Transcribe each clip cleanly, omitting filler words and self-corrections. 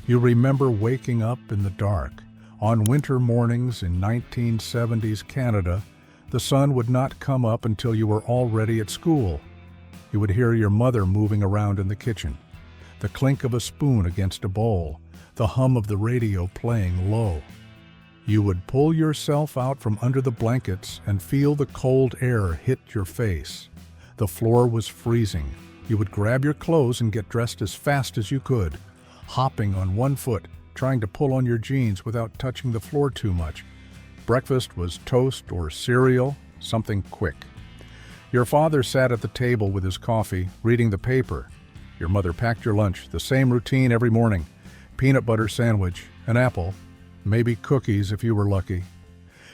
You remember waking up in the dark. On winter mornings in 1970s Canada, the sun would not come up until you were already at school. You would hear your mother moving around in the kitchen, the clink of a spoon against a bowl, the hum of the radio playing low. You would pull yourself out from under the blankets and feel the cold air hit your face. The floor was freezing. You would grab your clothes and get dressed as fast as you could, hopping on one foot, trying to pull on your jeans without touching the floor too much. Breakfast was toast or cereal, something quick. Your father sat at the table with his coffee, reading the paper. Your mother packed your lunch, the same routine every morning. Peanut butter sandwich, an apple, maybe cookies if you were lucky.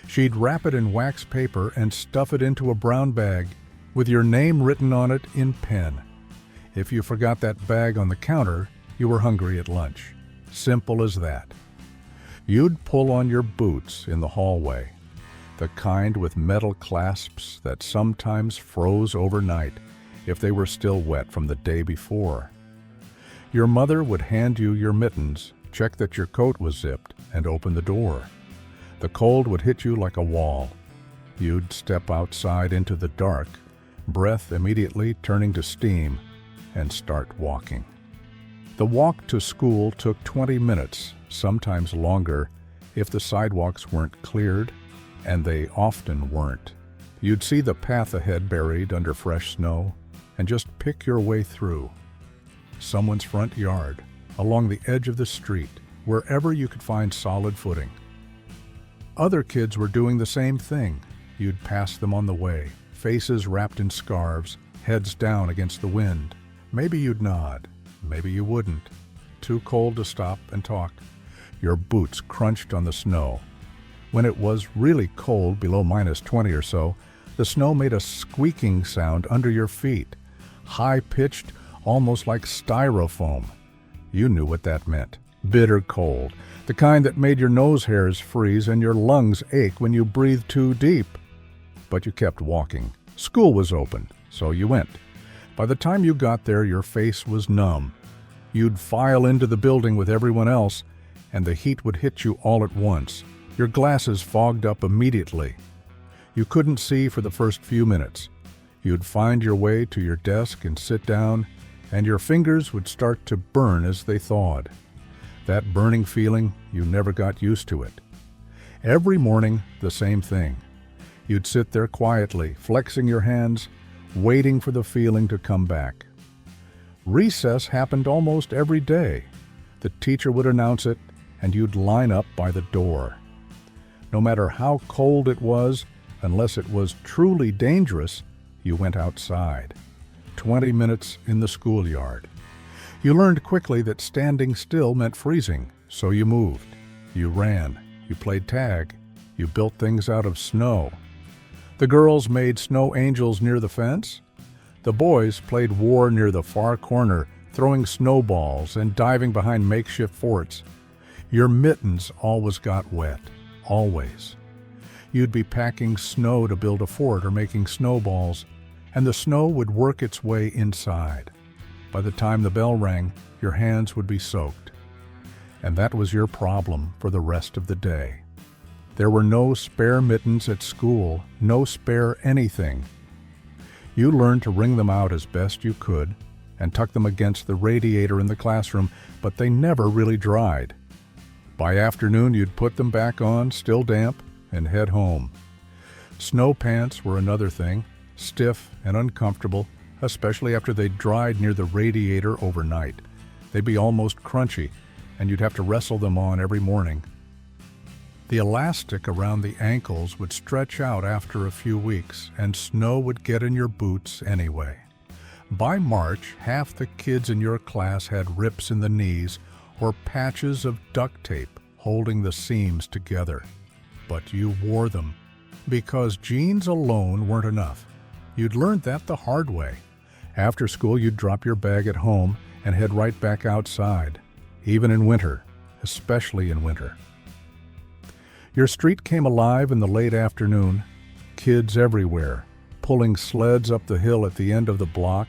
She'd wrap it in wax paper and stuff it into a brown bag with your name written on it in pen. If you forgot that bag on the counter, you were hungry at lunch. Simple as that. You'd pull on your boots in the hallway, the kind with metal clasps that sometimes froze overnight if they were still wet from the day before. Your mother would hand you your mittens, check that your coat was zipped, and open the door. The cold would hit you like a wall. You'd step outside into the dark, breath immediately turning to steam, and start walking. The walk to school took 20 minutes, sometimes longer, if the sidewalks weren't cleared, and they often weren't. You'd see the path ahead buried under fresh snow, and just pick your way through. Someone's front yard, along the edge of the street, wherever you could find solid footing. Other kids were doing the same thing. You'd pass them on the way, faces wrapped in scarves, heads down against the wind. Maybe you'd nod, maybe you wouldn't. Too cold to stop and talk. Your boots crunched on the snow. When it was really cold, below -20 or so, the snow made a squeaking sound under your feet, high-pitched, almost like styrofoam. You knew what that meant. Bitter cold, the kind that made your nose hairs freeze and your lungs ache when you breathed too deep. But you kept walking. School was open, so you went. By the time you got there, your face was numb. You'd file into the building with everyone else, and the heat would hit you all at once. Your glasses fogged up immediately. You couldn't see for the first few minutes. You'd find your way to your desk and sit down, and your fingers would start to burn as they thawed. That burning feeling, you never got used to it. Every morning, the same thing. You'd sit there quietly, flexing your hands, waiting for the feeling to come back. Recess happened almost every day. The teacher would announce it, and you'd line up by the door. No matter how cold it was, unless it was truly dangerous, you went outside. 20 minutes in the schoolyard. You learned quickly that standing still meant freezing, so you moved. You ran. You played tag. You built things out of snow. The girls made snow angels near the fence. The boys played war near the far corner, throwing snowballs and diving behind makeshift forts. Your mittens always got wet, always. You'd be packing snow to build a fort or making snowballs, and the snow would work its way inside. By the time the bell rang, your hands would be soaked. And that was your problem for the rest of the day. There were no spare mittens at school, no spare anything. You learned to wring them out as best you could and tuck them against the radiator in the classroom, but they never really dried. By afternoon, you'd put them back on, still damp, and head home. Snow pants were another thing, stiff and uncomfortable, especially after they'd dried near the radiator overnight. They'd be almost crunchy, and you'd have to wrestle them on every morning. The elastic around the ankles would stretch out after a few weeks, and snow would get in your boots anyway. By March, half the kids in your class had rips in the knees or patches of duct tape holding the seams together. But you wore them, because jeans alone weren't enough. You'd learned that the hard way. After school, you'd drop your bag at home and head right back outside, even in winter, especially in winter. Your street came alive in the late afternoon, kids everywhere, pulling sleds up the hill at the end of the block,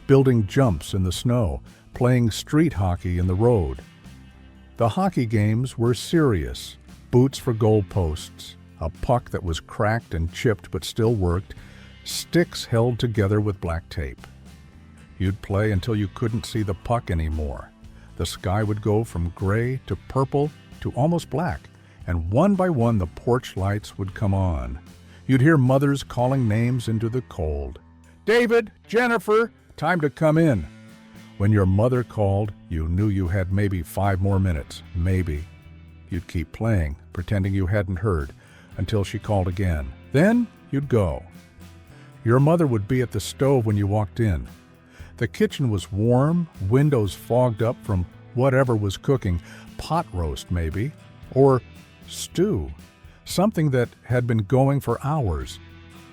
building jumps in the snow, playing street hockey in the road. The hockey games were serious. Boots for goalposts, a puck that was cracked and chipped but still worked, sticks held together with black tape. You'd play until you couldn't see the puck anymore. The sky would go from gray to purple to almost black, and one by one the porch lights would come on. You'd hear mothers calling names into the cold. "David, Jennifer, time to come in." When your mother called, you knew you had maybe 5 more minutes, maybe. You'd keep playing, pretending you hadn't heard, until she called again. Then you'd go. Your mother would be at the stove when you walked in. The kitchen was warm, windows fogged up from whatever was cooking, pot roast maybe, or stew, something that had been going for hours.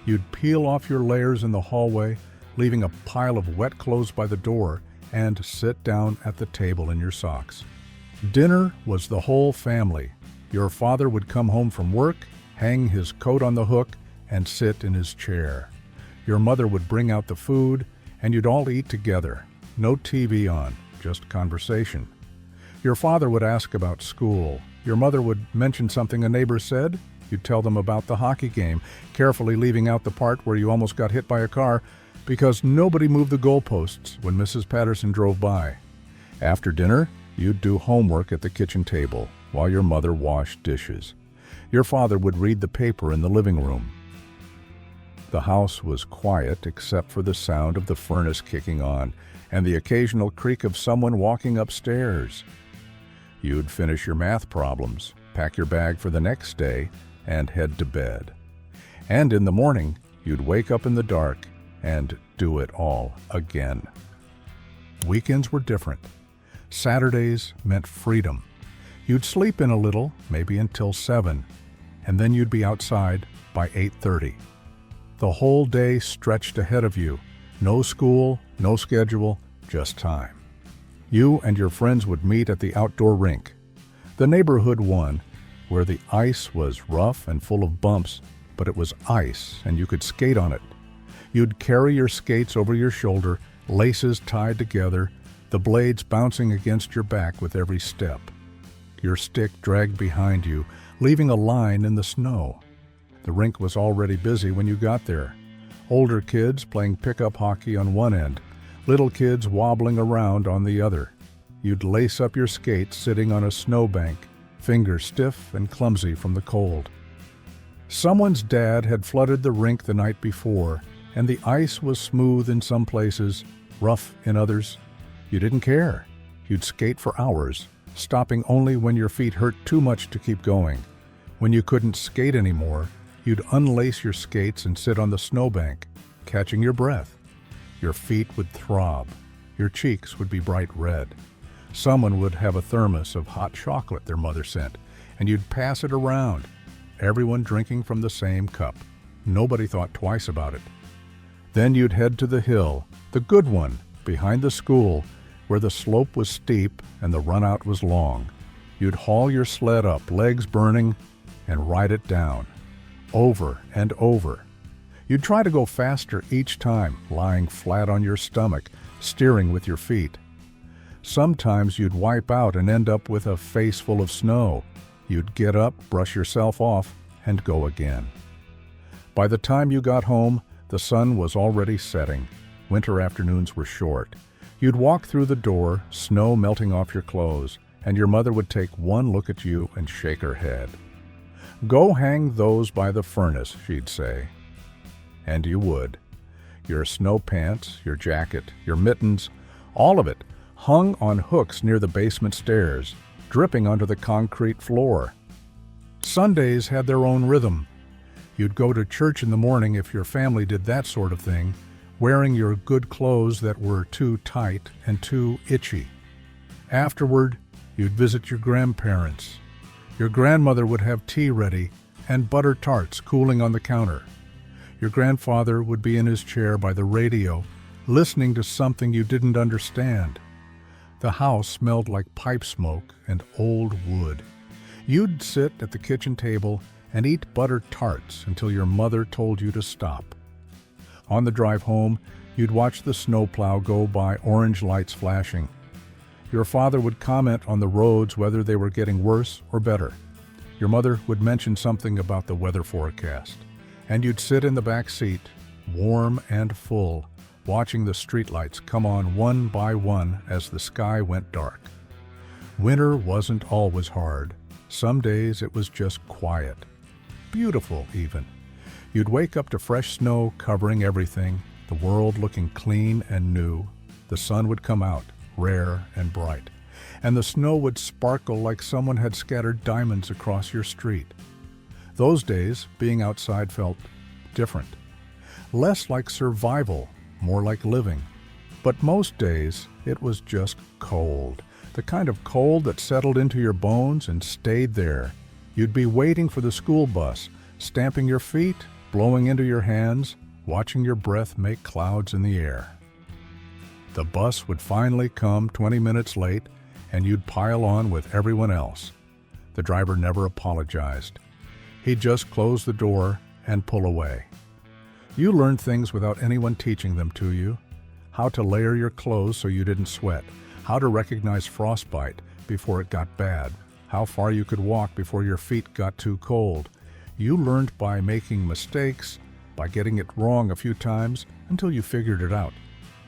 You'd peel off your layers in the hallway, leaving a pile of wet clothes by the door, and sit down at the table in your socks. Dinner was the whole family. Your father would come home from work, hang his coat on the hook, and sit in his chair. Your mother would bring out the food, and you'd all eat together. No TV on, just conversation. Your father would ask about school. Your mother would mention something a neighbor said. You'd tell them about the hockey game, carefully leaving out the part where you almost got hit by a car, because nobody moved the goalposts when Mrs. Patterson drove by. After dinner, you'd do homework at the kitchen table while your mother washed dishes. Your father would read the paper in the living room. The house was quiet except for the sound of the furnace kicking on and the occasional creak of someone walking upstairs. You'd finish your math problems, pack your bag for the next day, and head to bed. And in the morning, you'd wake up in the dark and do it all again. Weekends were different. Saturdays meant freedom. You'd sleep in a little, maybe until 7, and then you'd be outside by 8:30. The whole day stretched ahead of you. No school, no schedule, just time. You and your friends would meet at the outdoor rink, the neighborhood one, where the ice was rough and full of bumps, but it was ice and you could skate on it. You'd carry your skates over your shoulder, laces tied together, the blades bouncing against your back with every step. Your stick dragged behind you, leaving a line in the snow. The rink was already busy when you got there. Older kids playing pickup hockey on one end, little kids wobbling around on the other. You'd lace up your skates sitting on a snowbank, fingers stiff and clumsy from the cold. Someone's dad had flooded the rink the night before, and the ice was smooth in some places, rough in others. You didn't care. You'd skate for hours, stopping only when your feet hurt too much to keep going. When you couldn't skate anymore, you'd unlace your skates and sit on the snowbank, catching your breath. Your feet would throb. Your cheeks would be bright red. Someone would have a thermos of hot chocolate their mother sent, and you'd pass it around, everyone drinking from the same cup. Nobody thought twice about it. Then you'd head to the hill, the good one, behind the school, where the slope was steep and the runout was long. You'd haul your sled up, legs burning, and ride it down, over and over. You'd try to go faster each time, lying flat on your stomach, steering with your feet. Sometimes you'd wipe out and end up with a face full of snow. You'd get up, brush yourself off, and go again. By the time you got home, the sun was already setting. Winter afternoons were short. You'd walk through the door, snow melting off your clothes, and your mother would take one look at you and shake her head. "Go hang those by the furnace," she'd say. And you would. Your snow pants, your jacket, your mittens, all of it hung on hooks near the basement stairs, dripping onto the concrete floor. Sundays had their own rhythm. You'd go to church in the morning if your family did that sort of thing, wearing your good clothes that were too tight and too itchy. Afterward, you'd visit your grandparents. Your grandmother would have tea ready and butter tarts cooling on the counter. Your grandfather would be in his chair by the radio, listening to something you didn't understand. The house smelled like pipe smoke and old wood. You'd sit at the kitchen table and eat butter tarts until your mother told you to stop. On the drive home, you'd watch the snowplow go by, orange lights flashing. Your father would comment on the roads, whether they were getting worse or better. Your mother would mention something about the weather forecast, and you'd sit in the back seat, warm and full, watching the streetlights come on one by one as the sky went dark. Winter wasn't always hard. Some days it was just quiet. Beautiful, even. You'd wake up to fresh snow covering everything, the world looking clean and new. The sun would come out, rare and bright, and the snow would sparkle like someone had scattered diamonds across your street. Those days, being outside felt different. Less like survival, more like living. But most days, it was just cold. The kind of cold that settled into your bones and stayed there. You'd be waiting for the school bus, stamping your feet, blowing into your hands, watching your breath make clouds in the air. The bus would finally come 20 minutes late, and you'd pile on with everyone else. The driver never apologized. He'd just close the door and pull away. You learned things without anyone teaching them to you. How to layer your clothes so you didn't sweat. How to recognize frostbite before it got bad. How far you could walk before your feet got too cold. You learned by making mistakes, by getting it wrong a few times until you figured it out.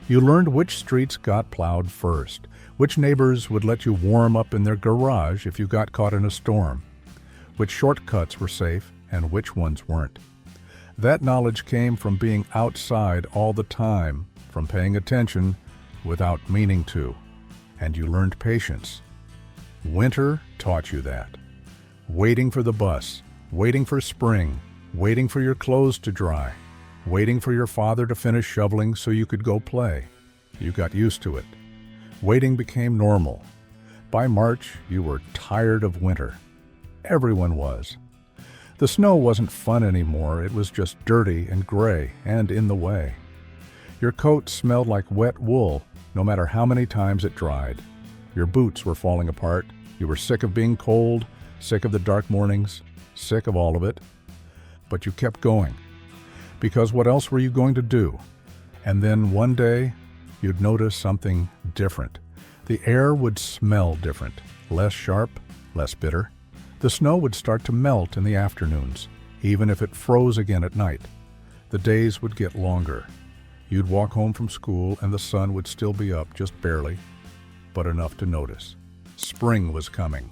You learned which streets got plowed first, which neighbors would let you warm up in their garage if you got caught in a storm, which shortcuts were safe and which ones weren't. That knowledge came from being outside all the time, from paying attention without meaning to, and you learned patience. Winter taught you that. Waiting for the bus, waiting for spring, waiting for your clothes to dry, waiting for your father to finish shoveling so you could go play. You got used to it. Waiting became normal. By March, you were tired of winter. Everyone was. The snow wasn't fun anymore. It was just dirty and gray and in the way. Your coat smelled like wet wool, no matter how many times it dried. Your boots were falling apart. You were sick of being cold, sick of the dark mornings, sick of all of it. But you kept going. Because what else were you going to do? And then one day, you'd notice something different. The air would smell different, less sharp, less bitter. The snow would start to melt in the afternoons, even if it froze again at night. The days would get longer. You'd walk home from school and the sun would still be up just barely, but enough to notice. Spring was coming,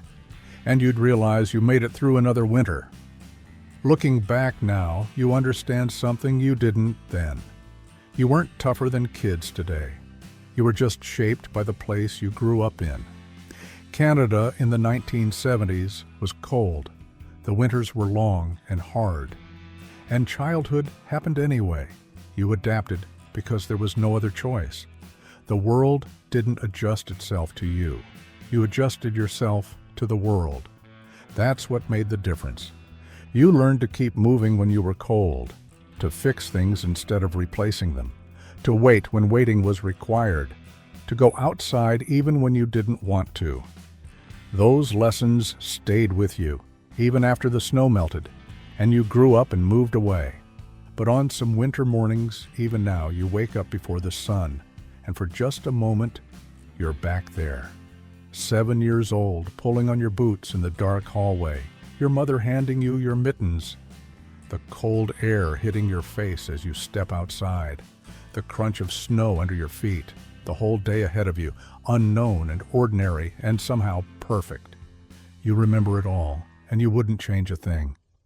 and you'd realize you made it through another winter. Looking back now, you understand something you didn't then. You weren't tougher than kids today. You were just shaped by the place you grew up in. Canada in the 1970s was cold. The winters were long and hard. And childhood happened anyway. You adapted because there was no other choice. The world didn't adjust itself to you. You adjusted yourself to the world. That's what made the difference. You learned to keep moving when you were cold, to fix things instead of replacing them, to wait when waiting was required, to go outside even when you didn't want to. Those lessons stayed with you, even after the snow melted, and you grew up and moved away. But on some winter mornings, even now, you wake up before the sun, and for just a moment, you're back there. 7 years old, pulling on your boots in the dark hallway, your mother handing you your mittens, the cold air hitting your face as you step outside, the crunch of snow under your feet, the whole day ahead of you, unknown and ordinary and somehow perfect. You remember it all, and you wouldn't change a thing.